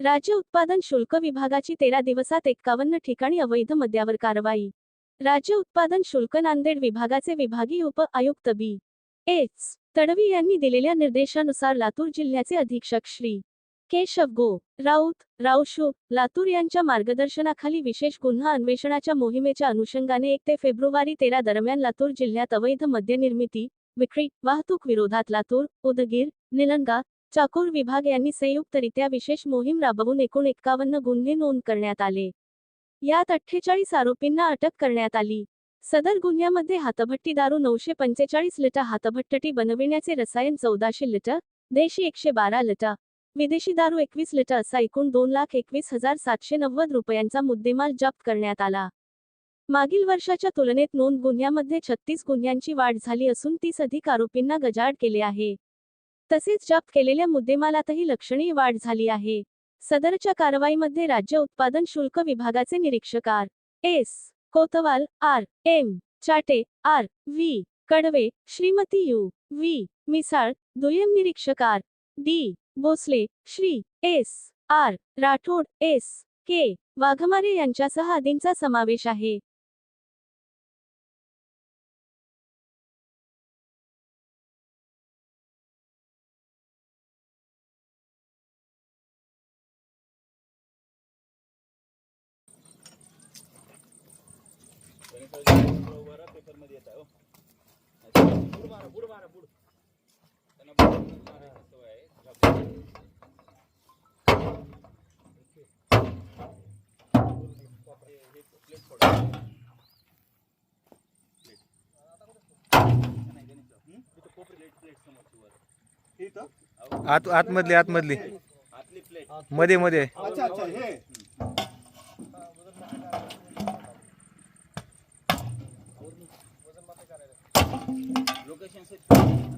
राज्य उत्पादन शुल्क विभागाची 13 दिवसात 51 ठिकाणी अवैध मद्यावर कारवाई। राज्य उत्पादन शुल्क नांदेड विभागाचे विभागीय उप आयुक्त बी. एच. तडवी यांनी दिलेल्या निर्देशानुसार लातूर जिल्ह्याचे अधीक्षक श्री केशव गो. राऊत, रावशु, लातूर यांच्या मार्गदर्शनाखाली विशेष गुन्हा अन्वेषणाच्या मोहिमेच्या अनुषंगाने 1 ते फेब्रुवारी 13 दरम्यान लातूर जिल्ह्यात अवैध मद्य निर्मिती, विक्री, वाहतूक विरोधात लातूर, उदगीर, निलंगा, चाकूर विभाग यांनी संयुक्तरित्या विशेष मोहीम राबवून एकूण 51 गुन्हे नोंद करण्यात आले। यात 48 आरोपींना अटक करण्यात आली। सदर गुन्ह्यामध्ये हातभट्टी दारू 945 लिटर, हातभट्टी बनविण्याचे रसायन 1400 लिटर, देशी 112 लिटर, विदेशी दारू 21 लिटर असा एकूण 2,21,790 रुपयांचा मुद्देमाल जप्त करण्यात आला। मागील वर्षाच्या तुलनेत नोंद गुन्ह्यामध्ये 36 गुन्ह्यांची वाढ झाली असून 30 अधिक आरोपींना गजाआड केले आहे। तसेच जप्त केलेल्या मुद्देमालातही लक्षणीय वाढ झाली आहे। सदरच्या कारवाईमध्ये राज्य उत्पादन शुल्क विभागाचे निरीक्षक R. S. Kotwal, R. M. Chate, R. V. Kadve, Shrimati U. V. Misal, दुय्यम निरीक्षक R. D. Bhosale, Shri. S. R. Rathod, S. K. Waghmare यांच्यासह आदींचा समावेश आहे। पेपर मध्ये येत आहे बुड मारा त्यांना मारायची सवय आहे। प्लेट फोडा प्लेट समोर आतमधली आतली प्लेट मध्ये अच्छा हे लोकेशन से